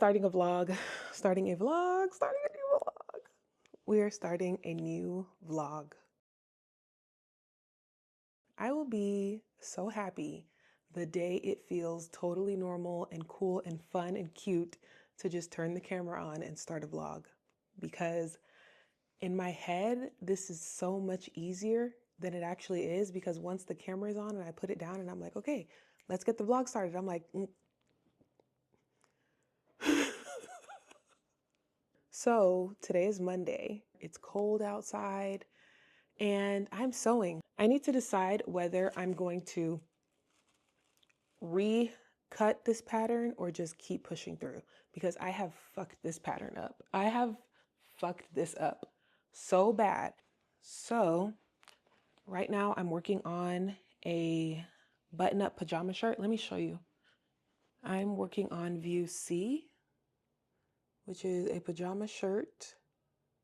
Starting a vlog, starting a vlog, starting a new vlog. We are starting a new vlog. I will be so happy the day it feels totally normal and cool and fun and cute to just turn the camera on and start a vlog. Because in my head, this is so much easier than it actually is, because once the camera is on and I put it down and I'm like, okay, let's get the vlog started. I'm like, So today is Monday. It's cold outside and I'm sewing. I need to decide whether I'm going to recut this pattern or just keep pushing through, because I have fucked this pattern up. I have fucked this up so bad. So right now I'm working on a button-up pajama shirt. Let me show you. I'm working on view C, which is a pajama shirt.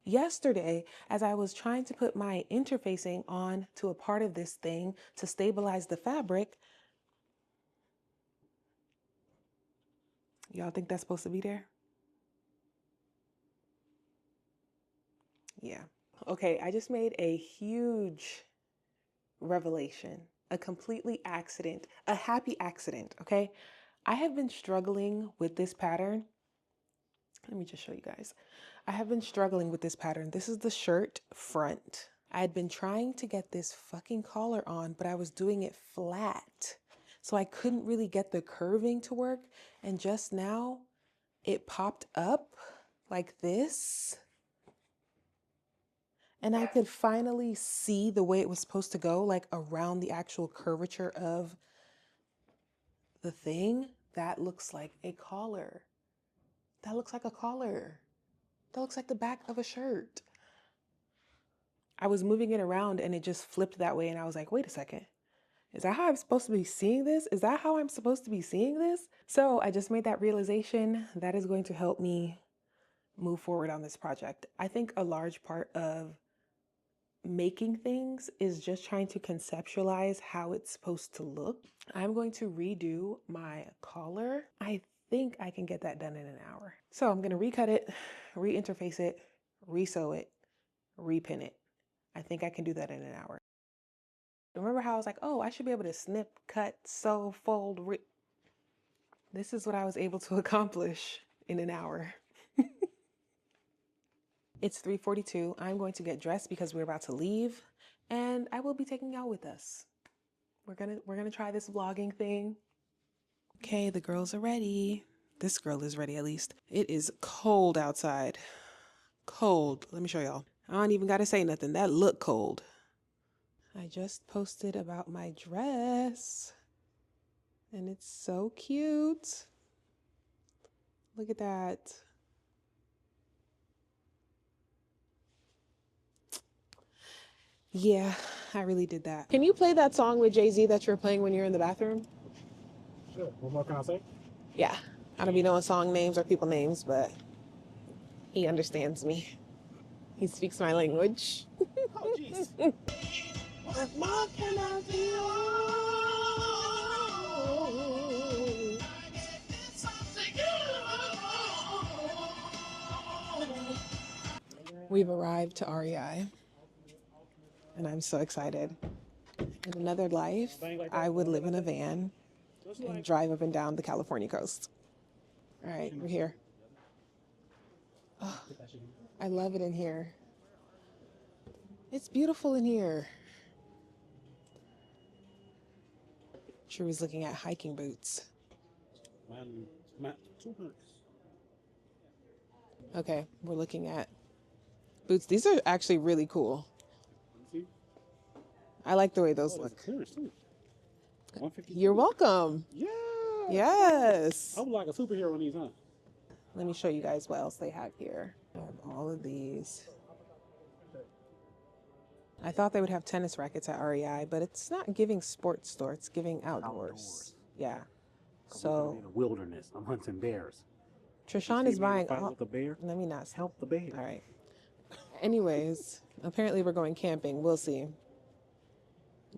Yesterday, as I was trying to put my interfacing on to a part of this thing to stabilize the fabric, y'all think that's supposed to be there? Yeah. Okay, I just made a huge revelation, a completely accident, a happy accident, okay? I have been struggling with this pattern. Let me just show you guys. I have been struggling with this pattern. This is the shirt front. I had been trying to get this fucking collar on, but I was doing it flat. So I couldn't really get the curving to work. And just now it popped up like this. And I could finally see the way it was supposed to go, like around the actual curvature of the thing. That looks like a collar. That looks like a collar. That looks like the back of a shirt. I was moving it around and it just flipped that way. And I was like, wait a second. Is that how I'm supposed to be seeing this? Is that how I'm supposed to be seeing this? So I just made that realization. That is going to help me move forward on this project. I think a large part of making things is just trying to conceptualize how it's supposed to look. I'm going to redo my collar. I think I can get that done in an hour. So I'm going to recut it, reinterface it, resew it, repin it. I think I can do that in an hour. Remember how I was like, oh, I should be able to snip, cut, sew, fold, This is what I was able to accomplish in an hour. It's 3:42. I'm going to get dressed because we're about to leave, and I will be taking y'all with us. We're gonna try this vlogging thing. Okay, the girls are ready. This girl is ready, at least. It is cold outside. Cold. Let me show y'all. I don't even gotta say nothing. That look cold. I just posted about my dress, and it's so cute. Look at that. Yeah, I really did that. Can you play that song with Jay-Z that you're playing when you're in the bathroom? Sure. What more can I say? Yeah. I don't be knowing song names or people names, but he understands me. He speaks my language. Oh, jeez. What more can I do? We've arrived to REI, and I'm so excited. In another life, I would live in a van and drive up and down the California coast. All right, we're here. Oh, I love it in here. It's beautiful in here. Drew was looking at hiking boots. Okay, we're looking at boots. These are actually really cool. I like the way those look. You're welcome. Yeah. Yes. I was like a superhero in these, huh? Let me show you guys what else they have here. They have all of these. I thought they would have tennis rackets at REI, but it's not giving sports store. It's giving outdoors. Yeah. So in the wilderness, I'm hunting bears. Trishan is buying. Fight with a bear. Let me not Help the bear. All right. Anyways, apparently we're going camping. We'll see.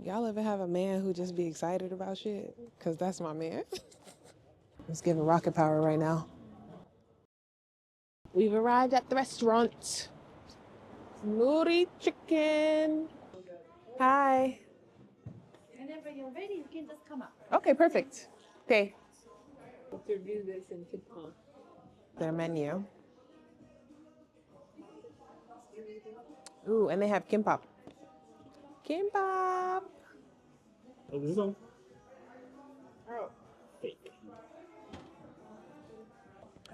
Y'all ever have a man who just be excited about shit? Because that's my man. It's giving rocket power right now. We've arrived at the restaurant. Nuri chicken. Hi. Whenever you're ready, you can just come up. Okay, perfect. Okay. Interview this in TikTok. Their menu. Ooh, and they have kimbap. Kimbap. Oh, this is on. Oh. Fake.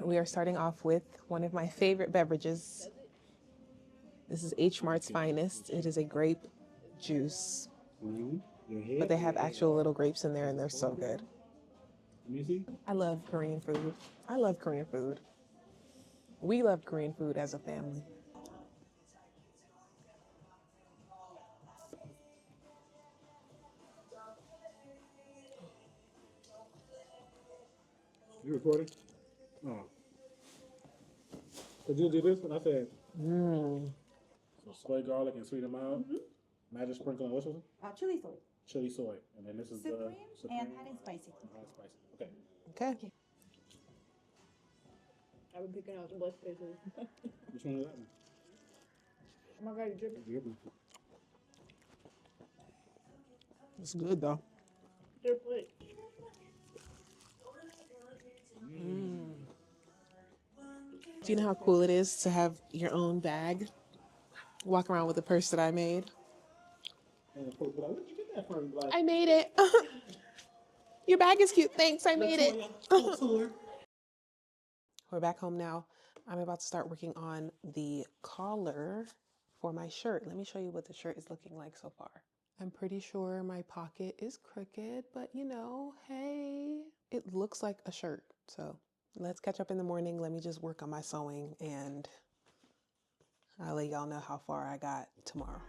We are starting off with one of my favorite beverages. This is H Mart's finest. It is a grape juice, Your head. but they have actual little grapes in there and they're so good. Let me see. I love Korean food. I love Korean food. We love Korean food as a family. You recording? Oh. Did you do this? And I said, so soy, garlic, and sweet and mild. Magic sprinkle and what's this? Chili soy. Chili soy. And then this is Supreme, the supreme and hot and spicy. hot spicy. Okay. Okay. I've been picking out the best places. Which one is that one? Oh my god, you're dripping. Good one. It's good though. Your plate. Do you know how cool it is to have your own bag? Walk around with a purse that I made. And of course, like, where'd you get that from? Like, I made it. Your bag is cute. Thanks. I made it. We're back home now. I'm about to start working on the collar for my shirt. Let me show you what the shirt is looking like so far. I'm pretty sure my pocket is crooked, but you know, hey, it looks like a shirt. So let's catch up in the morning. Let me just work on my sewing and I'll let y'all know how far I got tomorrow.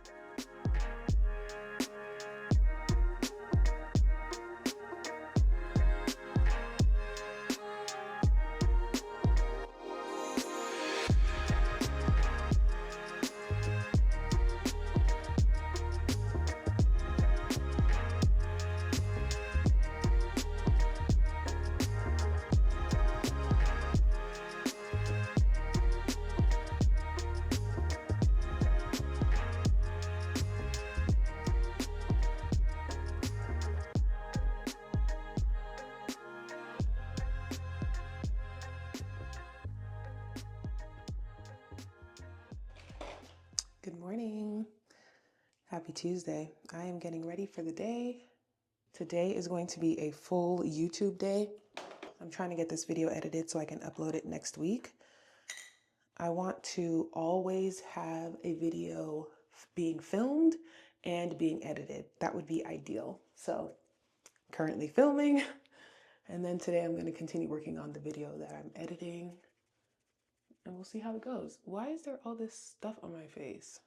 Good morning. Happy Tuesday. I am getting ready for the day. Today is going to be a full YouTube day. I'm trying to get this video edited so I can upload it next week. I want to always have a video being filmed and being edited. That would be ideal. So currently filming, and then today I'm going to continue working on the video that I'm editing. And we'll see how it goes. Why is there all this stuff on my face?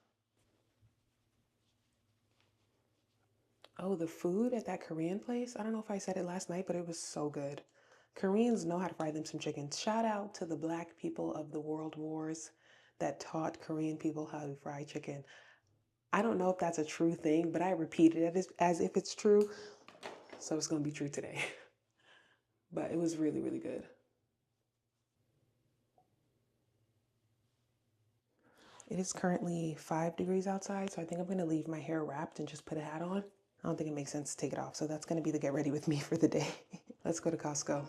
Oh, the food at that Korean place. I don't know if I said it last night, but it was so good. Koreans know how to fry them some chicken. Shout out to the black people of the world wars that taught Korean people how to fry chicken. I don't know if that's a true thing, but I repeated it as if it's true. So it's going to be true today. But it was really, really good. It is currently 5 degrees outside, so I think I'm going to leave my hair wrapped and just put a hat on. I don't think it makes sense to take it off, so that's going to be the get ready with me for the day. Let's go to Costco.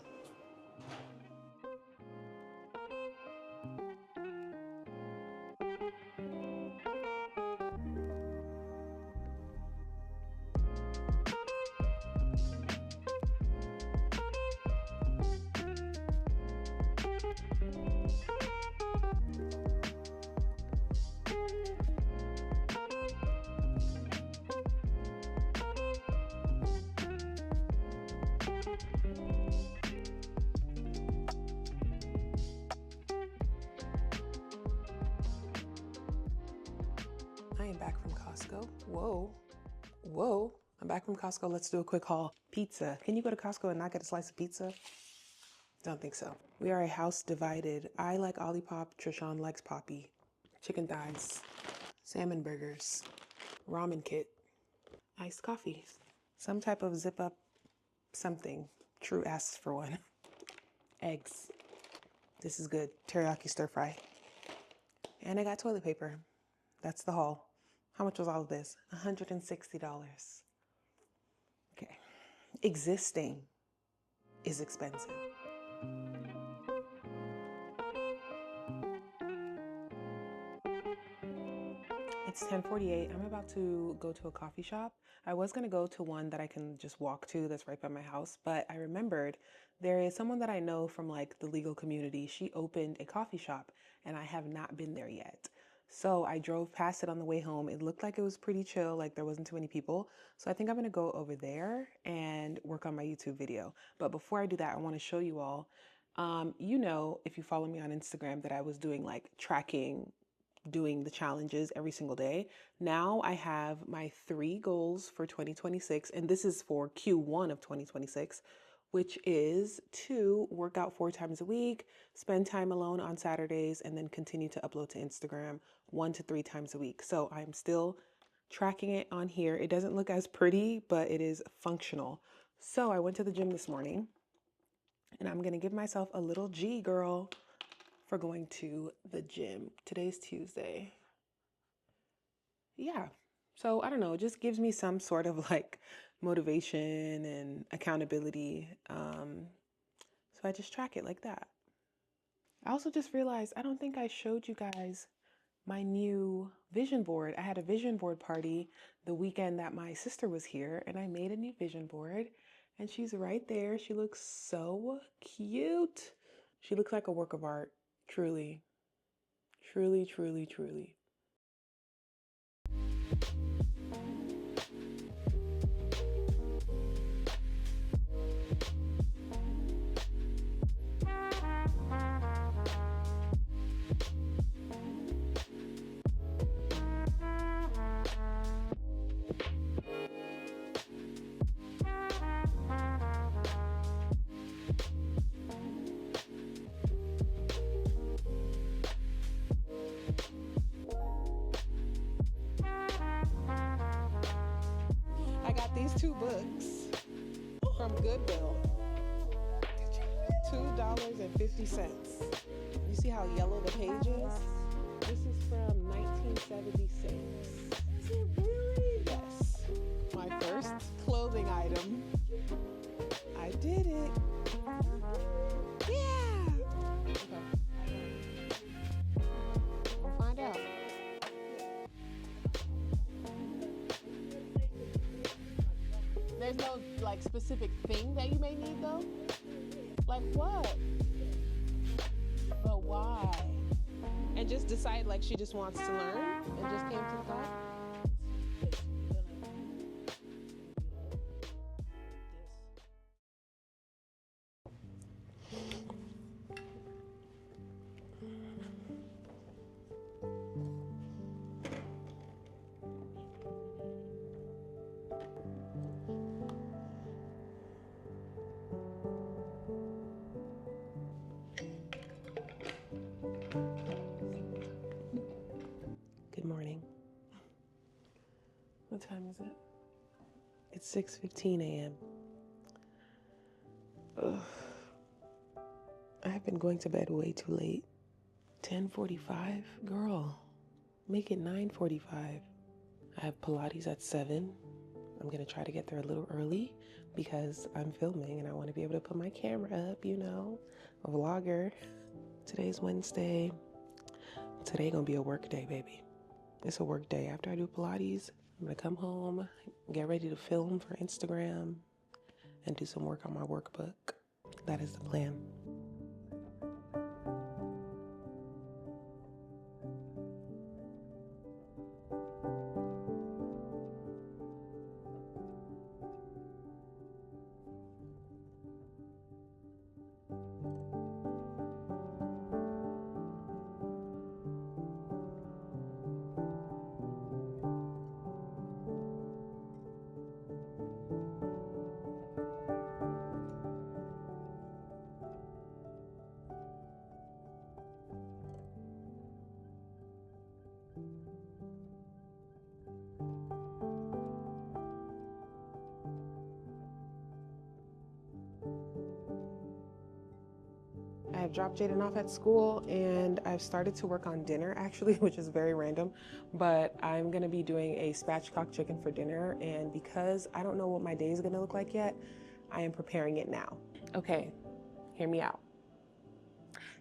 I am back from Costco. Whoa. I'm back from Costco. Let's do a quick haul. Pizza. Can you go to Costco and not get a slice of pizza? Don't think so. We are a house divided. I like Olipop. Trishawn likes Poppy. Chicken thighs. Salmon burgers. Ramen kit. Iced coffee. Some type of zip up something. True asks for one. Eggs. This is good. Teriyaki stir fry. And I got toilet paper. That's the haul. How much was all of this? $160. Okay. Existing is expensive. It's 10:48. I'm about to go to a coffee shop. I was going to go to one that I can just walk to that's right by my house, but I remembered there is someone that I know from like the legal community. She opened a coffee shop and I have not been there yet. So I drove past it on the way home. It looked like it was pretty chill, like there wasn't too many people. So I think I'm going to go over there and work on my YouTube video. But before I do that, I want to show you all. You know, if you follow me on Instagram, that I was doing like tracking, doing the challenges every single day. Now I have my 3 goals for 2026, and this is for Q1 of 2026, which is to work out 4 times a week, spend time alone on Saturdays, and then continue to upload to Instagram 1 to 3 times a week. So I'm still tracking it on here. It doesn't look as pretty, but it is functional. So I went to the gym this morning, and I'm gonna give myself a little G, girl, for going to the gym. Today's Tuesday. Yeah. So I don't know, it just gives me some sort of like motivation and accountability. So I just track it like that. I also just realized I don't think I showed you guys my new vision board. I had a vision board party the weekend that my sister was here, and I made a new vision board, and she's right there. She looks so cute. She looks like a work of art. Truly, truly, truly, truly. I got these 2 books from Goodwill. $2.50. You see how yellow the page is? This is from 1976. Is it really? Yes. My first clothing item. I did it. Yeah. Okay. We'll find out. There's no like specific thing that you may need though? Like what? But why? And just decide like she just wants to learn and just came to the thought? Good morning. What time is it? It's 6:15 a.m. Ugh. I have been going to bed way too late. 10:45? Girl, make it 9:45. I have Pilates at 7. I'm going to try to get there a little early because I'm filming and I want to be able to put my camera up, you know, a vlogger. Today's Wednesday. Today gonna be a work day, baby. It's a work day. After I do Pilates, I'm gonna come home, get ready to film for Instagram, and do some work on my workbook. That is the plan. dropped Jaden off at school and I've started to work on dinner actually, which is very random, but I'm gonna be doing a spatchcock chicken for dinner, and because I don't know what my day is gonna look like yet, I am preparing it now. Okay, hear me out.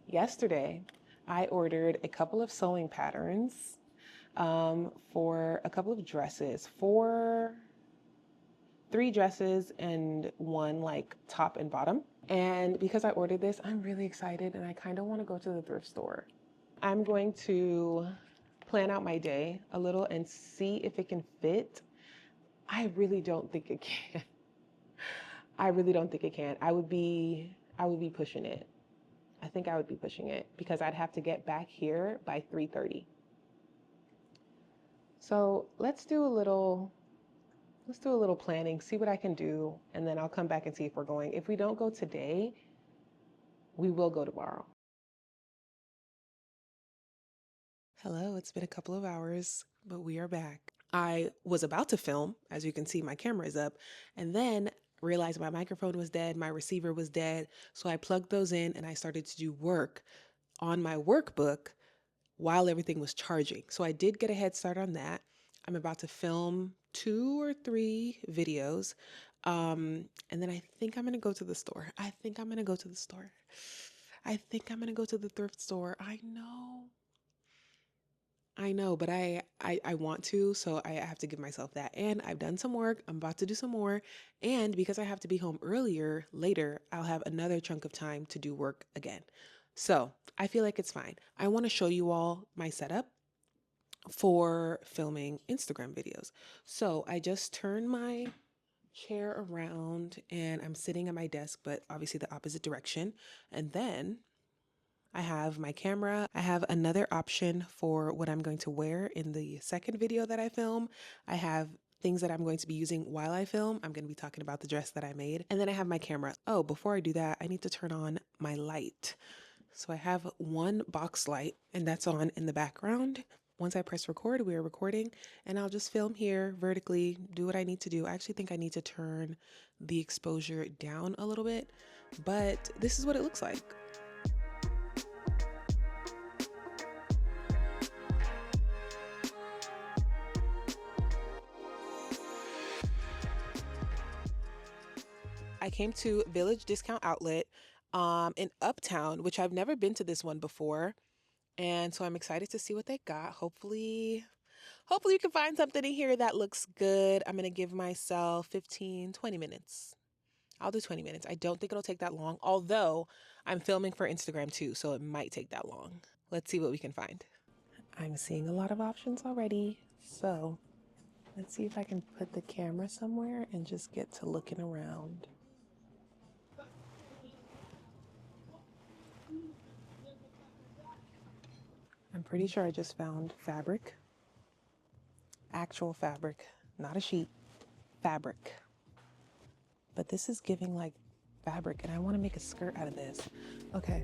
Yesterday, I ordered a couple of sewing patterns for a couple of dresses, three dresses and one like top and bottom. And because I ordered this, I'm really excited and I kind of want to go to the thrift store. I'm going to plan out my day a little and see if it can fit. I really don't think it can. I really don't think it can. I would be pushing it. I think I would be pushing it because I'd have to get back here by 3:30. So let's do a little planning, see what I can do, and then I'll come back and see if we're going. If we don't go today, we will go tomorrow. Hello, it's been a couple of hours, but we are back. I was about to film, as you can see, my camera is up, and then realized my microphone was dead, my receiver was dead, so I plugged those in and I started to do work on my workbook while everything was charging. So I did get a head start on that. I'm about to film 2 or 3 videos. And then I think I'm gonna go to the store. I think I'm gonna go to the store. I think I'm gonna go to the thrift store. I know, but I want to, so I have to give myself that. And I've done some work. I'm about to do some more. And because I have to be home earlier later, I'll have another chunk of time to do work again. So I feel like it's fine. I want to show you all my setup for filming Instagram videos. So I just turned my chair around and I'm sitting at my desk, but obviously the opposite direction. And then I have my camera. I have another option for what I'm going to wear in the second video that I film. I have things that I'm going to be using while I film. I'm going to be talking about the dress that I made. And then I have my camera. Oh, before I do that, I need to turn on my light. So I have one box light and that's on in the background. Once I press record, we are recording, and I'll just film here vertically, do what I need to do. I actually think I need to turn the exposure down a little bit, but this is what it looks like. I came to Village Discount Outlet in Uptown, which I've never been to this one before. And so I'm excited to see what they got. Hopefully you can find something in here that looks good. I'm going to give myself 15, 20 minutes. I'll do 20 minutes. I don't think it'll take that long, although I'm filming for Instagram too, so it might take that long. Let's see what we can find. I'm seeing a lot of options already, so let's see if I can put the camera somewhere and just get to looking around. I'm pretty sure I just found fabric. Actual fabric, not a sheet, fabric. But this is giving like fabric and I want to make a skirt out of this. Okay.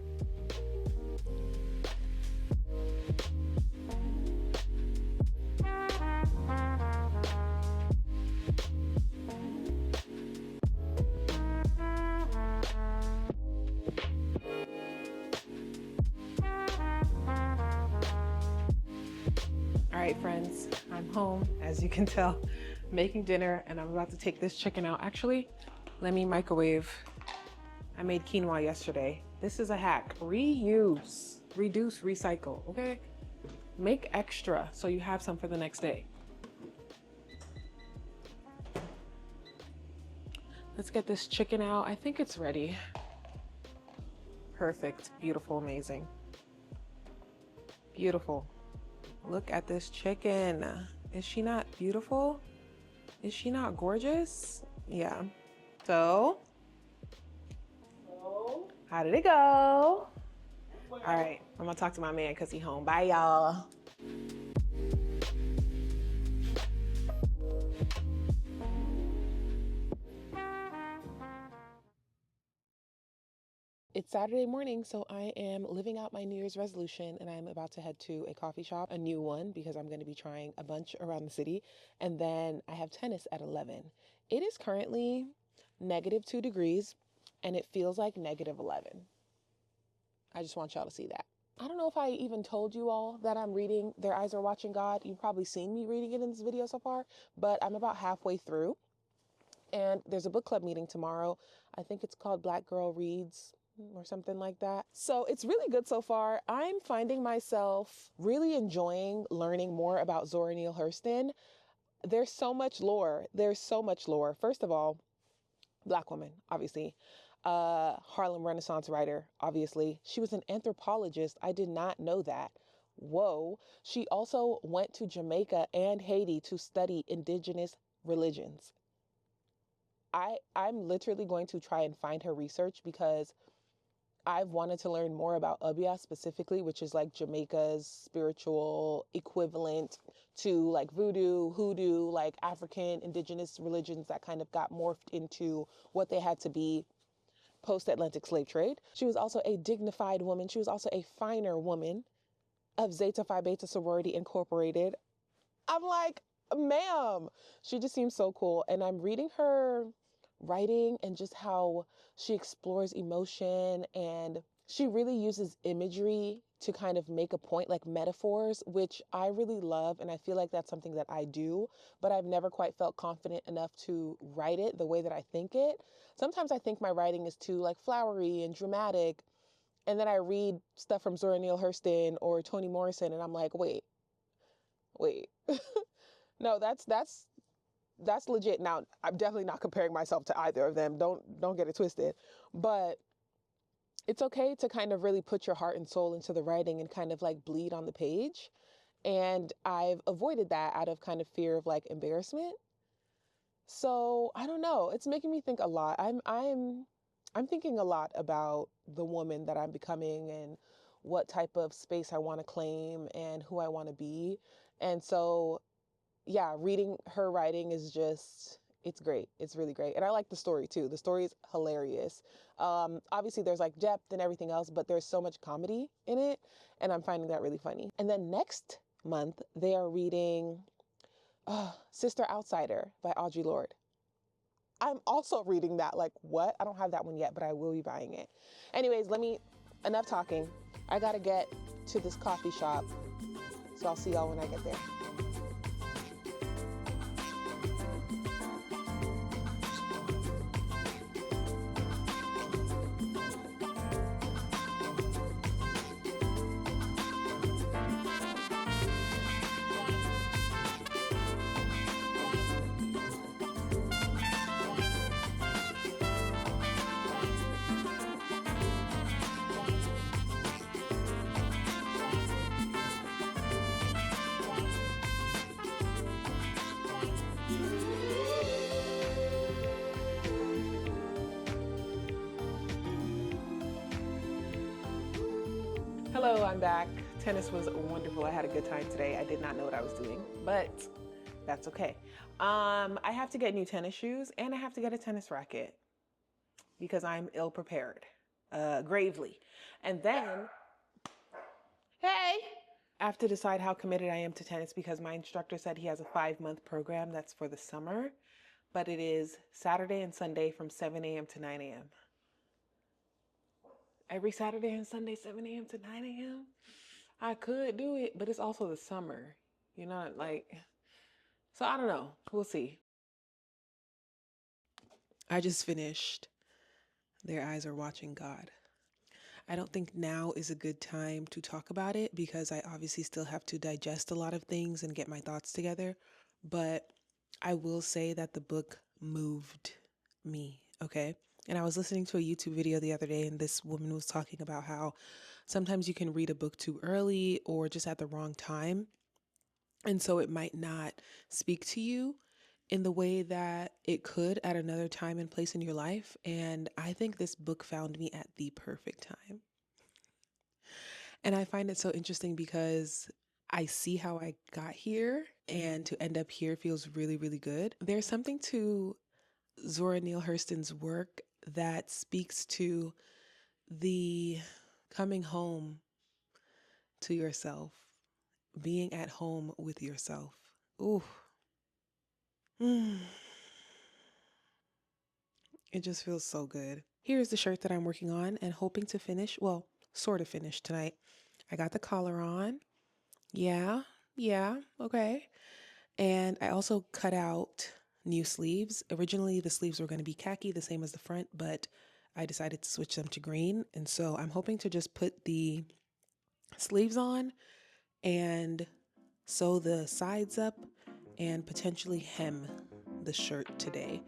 All right, friends, I'm home, as you can tell, making dinner, and I'm about to take this chicken out. Actually, let me microwave. I made quinoa yesterday. This is a hack. Reuse, reduce, recycle, okay? Make extra so you have some for the next day. Let's get this chicken out. I think it's ready. Perfect, beautiful, amazing. Beautiful. Look at this chicken. Is she not beautiful? Is she not gorgeous? Yeah. So, how did it go? All right, I'm gonna talk to my man because he's home. Bye, y'all. It's Saturday morning, so I am living out my New Year's resolution and I'm about to head to a coffee shop, a new one, because I'm going to be trying a bunch around the city. And then I have tennis at 11. It is currently -2 degrees and it feels like -11. I just want y'all to see that. I don't know if I even told you all that I'm reading Their Eyes Are Watching God. You've probably seen me reading it in this video so far, but I'm about halfway through. And there's a book club meeting tomorrow. I think it's called Black Girl Reads or something like that. So it's really good so far. I'm finding myself really enjoying learning more about Zora Neale Hurston. There's so much lore. There's so much lore. First of all, Black woman, obviously. Harlem Renaissance writer, obviously. She was an anthropologist. I did not know that. Whoa. She also went to Jamaica and Haiti to study indigenous religions. I'm literally going to try and find her research because I've wanted to learn more about Ubia specifically, which is like Jamaica's spiritual equivalent to like voodoo, hoodoo, like African indigenous religions that kind of got morphed into what they had to be post-Atlantic slave trade. She was also a dignified woman. She was also a finer woman of Zeta Phi Beta Sorority Incorporated. I'm like, ma'am, she just seems so cool. And I'm reading her writing and just how she explores emotion, and she really uses imagery to kind of make a point, like metaphors, which I really love. And I feel like that's something that I do, but I've never quite felt confident enough to write it the way that I think it. Sometimes I think my writing is too like flowery and dramatic. And then I read stuff from Zora Neale Hurston or Toni Morrison and I'm like, wait. No, that's legit. Now, I'm definitely not comparing myself to either of them. Don't get it twisted. But it's okay to kind of really put your heart and soul into the writing and kind of like bleed on the page. And I've avoided that out of kind of fear of like embarrassment. So I don't know. It's making me think a lot. I'm thinking a lot about the woman that I'm becoming and what type of space I want to claim and who I want to be. And so yeah, reading her writing is just, it's great. It's really great. And I like the story too. The story is hilarious. Obviously there's like depth and everything else, but there's so much comedy in it. And I'm finding that really funny. And then next month, they are reading Sister Outsider by Audre Lorde. I'm also reading that. Like, what? I don't have that one yet, but I will be buying it. Anyways, enough talking. I gotta get to this coffee shop. So I'll see y'all when I get there. Hello, I'm back. Tennis was wonderful. I had a good time today. I did not know what I was doing, but that's okay. I have to get new tennis shoes and I have to get a tennis racket because I'm ill prepared, gravely. And then, hey, I have to decide how committed I am to tennis because my instructor said he has a 5-month program that's for the summer, but it is Saturday and Sunday from 7 a.m. to 9 a.m. Every Saturday and Sunday, 7 a.m. to 9 a.m. I could do it, but it's also the summer, you know, like, so I don't know. We'll see. I just finished Their Eyes Are Watching God. I don't think now is a good time to talk about it because I obviously still have to digest a lot of things and get my thoughts together. But I will say that the book moved me, okay? And I was listening to a YouTube video the other day and this woman was talking about how sometimes you can read a book too early or just at the wrong time. And so it might not speak to you in the way that it could at another time and place in your life. And I think this book found me at the perfect time. And I find it so interesting because I see how I got here, and to end up here feels really, really good. There's something to Zora Neale Hurston's work that speaks to the coming home to yourself, being at home with yourself. Ooh. It just feels so good. Here's the shirt that I'm working on and hoping to finish. Well, sort of finished tonight. I got the collar on. Yeah, okay. And I also cut out new sleeves. Originally, the sleeves were going to be khaki, the same as the front, but I decided to switch them to green. And so I'm hoping to just put the sleeves on and sew the sides up and potentially hem the shirt today.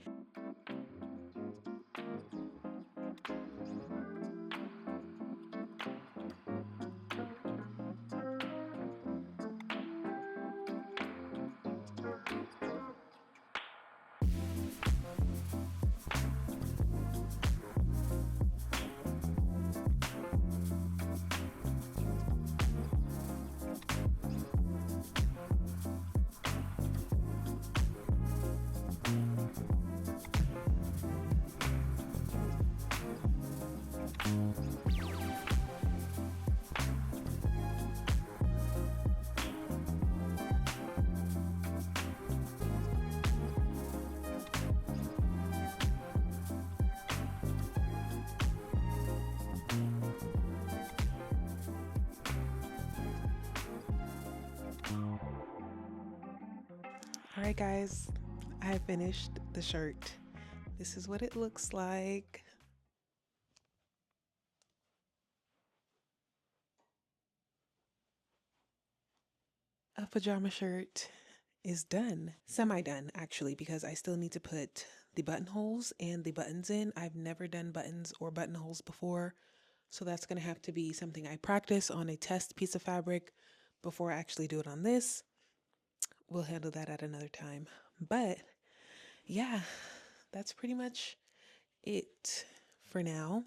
All right, guys, I finished the shirt. This is what it looks like. A pajama shirt is done. Semi-done, actually, because I still need to put the buttonholes and the buttons in. I've never done buttons or buttonholes before, so that's going to have to be something I practice on a test piece of fabric before I actually do it on this. We'll handle that at another time. But yeah, that's pretty much it for now.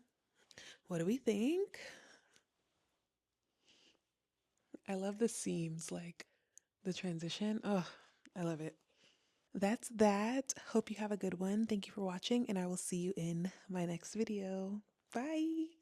What do we think? I love the seams, like the transition. Oh, I love it. That's that. Hope you have a good one. Thank you for watching, and I will see you in my next video. Bye.